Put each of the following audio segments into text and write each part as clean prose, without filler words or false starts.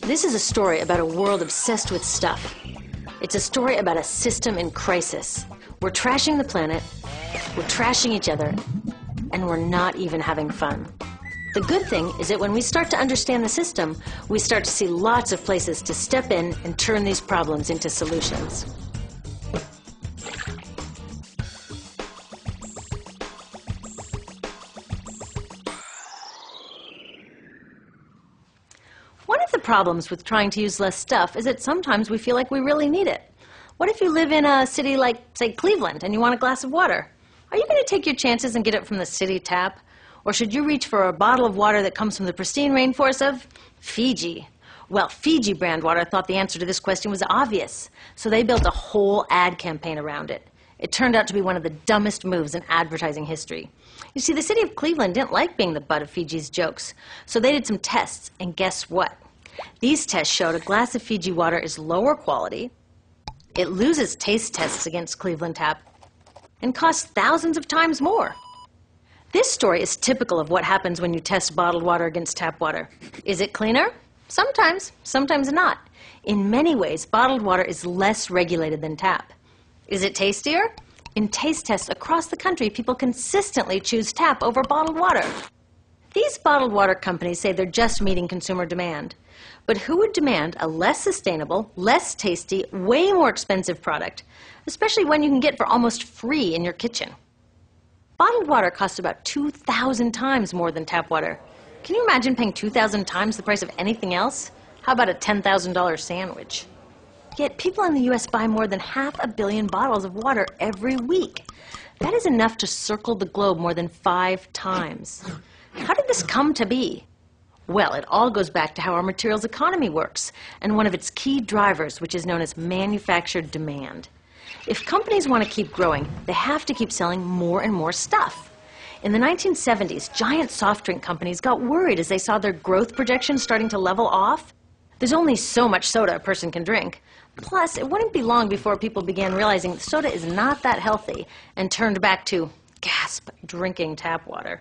This is a story about a world obsessed with stuff. It's a story about a system in crisis. We're trashing the planet, we're trashing each other, and we're not even having fun. The good thing is that when we start to understand the system, we start to see lots of places to step in and turn these problems into solutions. One of the problems with trying to use less stuff is that sometimes we feel like we really need it. What if you live in a city like, say, Cleveland, and you want a glass of water? Are you going to take your chances and get it from the city tap? Or should you reach for a bottle of water that comes from the pristine rainforest of Fiji? Well, Fiji brand water thought the answer to this question was obvious, so they built a whole ad campaign around it. It turned out to be one of the dumbest moves in advertising history. You see, the city of Cleveland didn't like being the butt of Fiji's jokes, so they did some tests, and guess what? These tests showed a glass of Fiji water is lower quality, it loses taste tests against Cleveland Tap, and costs thousands of times more. This story is typical of what happens when you test bottled water against tap water. Is it cleaner? Sometimes, sometimes not. In many ways, bottled water is less regulated than tap. Is it tastier? In taste tests across the country, people consistently choose tap over bottled water. These bottled water companies say they're just meeting consumer demand. But who would demand a less sustainable, less tasty, way more expensive product, especially when you can get for almost free in your kitchen? Bottled water costs about 2,000 times more than tap water. Can you imagine paying 2,000 times the price of anything else? How about a $10,000 sandwich? Yet people in the U.S. buy more than 500 million bottles of water every week. That is enough to circle the globe more than 5 times. How did this come to be? Well, it all goes back to how our materials economy works, and one of its key drivers, which is known as manufactured demand. If companies want to keep growing, they have to keep selling more and more stuff. In the 1970s, giant soft drink companies got worried as they saw their growth projections starting to level off. There's only so much soda a person can drink. Plus, it wouldn't be long before people began realizing that soda is not that healthy and turned back to, gasp, drinking tap water.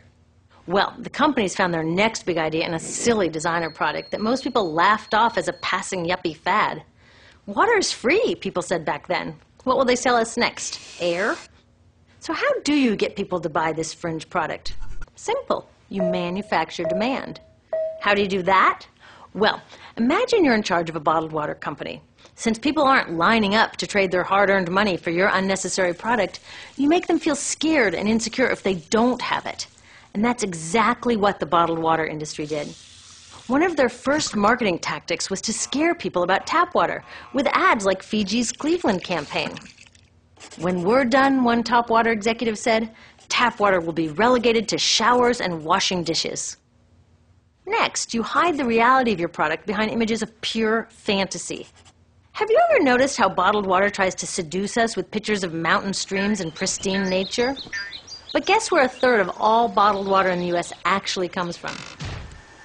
Well, the companies found their next big idea in a silly designer product that most people laughed off as a passing yuppie fad. Water is free, people said back then. What will they sell us next? Air? So how do you get people to buy this fringe product? Simple. You manufacture demand. How do you do that? Well, imagine you're in charge of a bottled water company. Since people aren't lining up to trade their hard-earned money for your unnecessary product, you make them feel scared and insecure if they don't have it. And that's exactly what the bottled water industry did. One of their first marketing tactics was to scare people about tap water with ads like Fiji's Cleveland campaign. When we're done, one top water executive said, tap water will be relegated to showers and washing dishes. Next, you hide the reality of your product behind images of pure fantasy. Have you ever noticed how bottled water tries to seduce us with pictures of mountain streams and pristine nature? But guess where 1/3 of all bottled water in the U.S. actually comes from?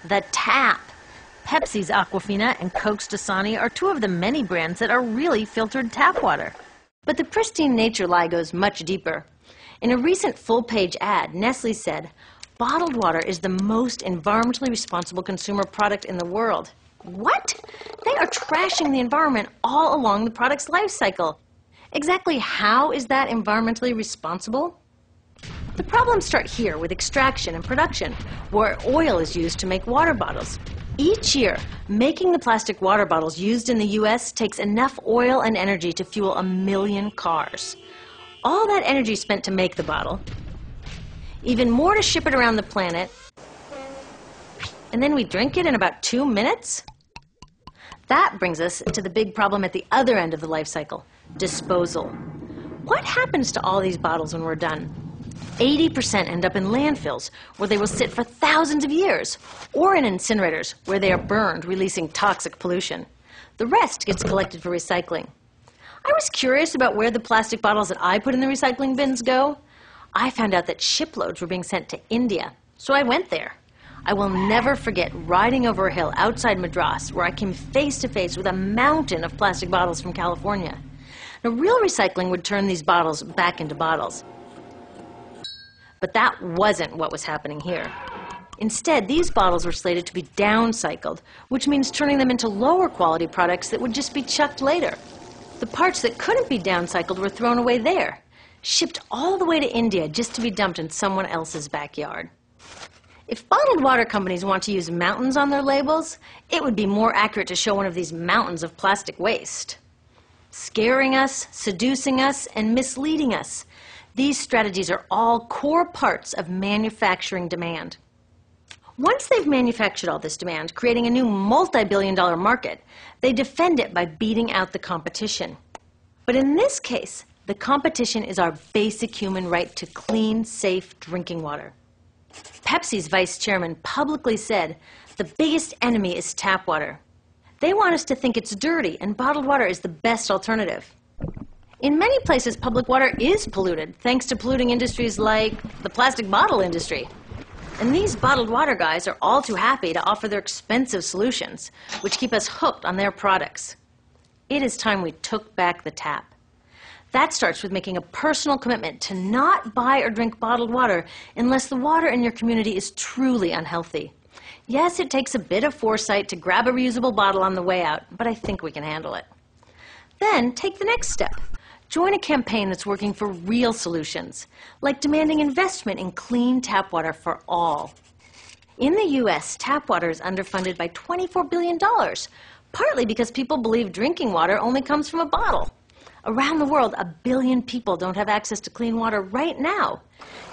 The tap. Pepsi's Aquafina and Coke's Dasani are 2 of the many brands that are really filtered tap water. But the pristine nature lie goes much deeper. In a recent full-page ad, Nestle said, bottled water is the most environmentally responsible consumer product in the world. What? They are trashing the environment all along the product's life cycle. Exactly how is that environmentally responsible? The problems start here with extraction and production, where oil is used to make water bottles. Each year, making the plastic water bottles used in the U.S. takes enough oil and energy to fuel 1 million cars. All that energy spent to make the bottle, even more to ship it around the planet, and then we drink it in about 2 minutes? That brings us to the big problem at the other end of the life cycle, disposal. What happens to all these bottles when we're done? 80% end up in landfills, where they will sit for thousands of years, or in incinerators, where they are burned, releasing toxic pollution. The rest gets collected for recycling. I was curious about where the plastic bottles that I put in the recycling bins go. I found out that shiploads were being sent to India, so I went there. I will never forget riding over a hill outside Madras, where I came face to face with a mountain of plastic bottles from California. Now, real recycling would turn these bottles back into bottles. But that wasn't what was happening here. Instead, these bottles were slated to be downcycled, which means turning them into lower quality products that would just be chucked later. The parts that couldn't be downcycled were thrown away there, shipped all the way to India just to be dumped in someone else's backyard. If bottled water companies want to use mountains on their labels, it would be more accurate to show one of these mountains of plastic waste. Scaring us, seducing us, and misleading us. These strategies are all core parts of manufacturing demand. Once they've manufactured all this demand, creating a new multi-billion-dollar market, they defend it by beating out the competition. But in this case, the competition is our basic human right to clean, safe drinking water. Pepsi's vice chairman publicly said, "The biggest enemy is tap water." They want us to think it's dirty and bottled water is the best alternative. In many places, public water is polluted, thanks to polluting industries like the plastic bottle industry. And these bottled water guys are all too happy to offer their expensive solutions, which keep us hooked on their products. It is time we took back the tap. That starts with making a personal commitment to not buy or drink bottled water unless the water in your community is truly unhealthy. Yes, it takes a bit of foresight to grab a reusable bottle on the way out, but I think we can handle it. Then take the next step. Join a campaign that's working for real solutions, like demanding investment in clean tap water for all. In the U.S., tap water is underfunded by $24 billion, partly because people believe drinking water only comes from a bottle. Around the world, 1 billion people don't have access to clean water right now.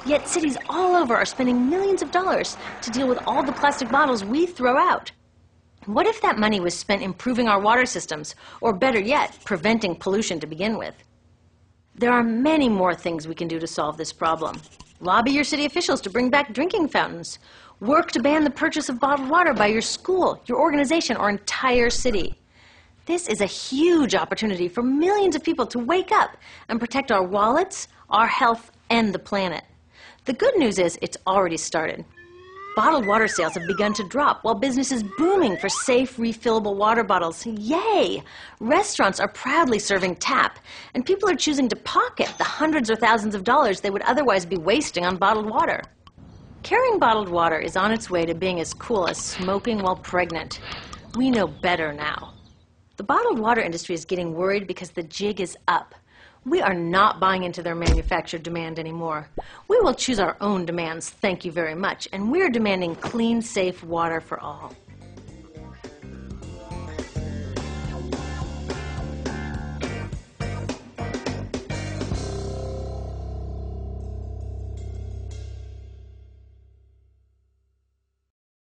Yet cities all over are spending millions of dollars to deal with all the plastic bottles we throw out. What if that money was spent improving our water systems, or better yet, preventing pollution to begin with? There are many more things we can do to solve this problem. Lobby your city officials to bring back drinking fountains. Work to ban the purchase of bottled water by your school, your organization, or entire city. This is a huge opportunity for millions of people to wake up and protect our wallets, our health, and the planet. The good news is it's already started. Bottled water sales have begun to drop while business is booming for safe, refillable water bottles. Yay! Restaurants are proudly serving tap, and people are choosing to pocket the hundreds or thousands of dollars they would otherwise be wasting on bottled water. Carrying bottled water is on its way to being as cool as smoking while pregnant. We know better now. The bottled water industry is getting worried because the jig is up. We are not buying into their manufactured demand anymore. We will choose our own demands, thank you very much, and we're demanding clean, safe water for all.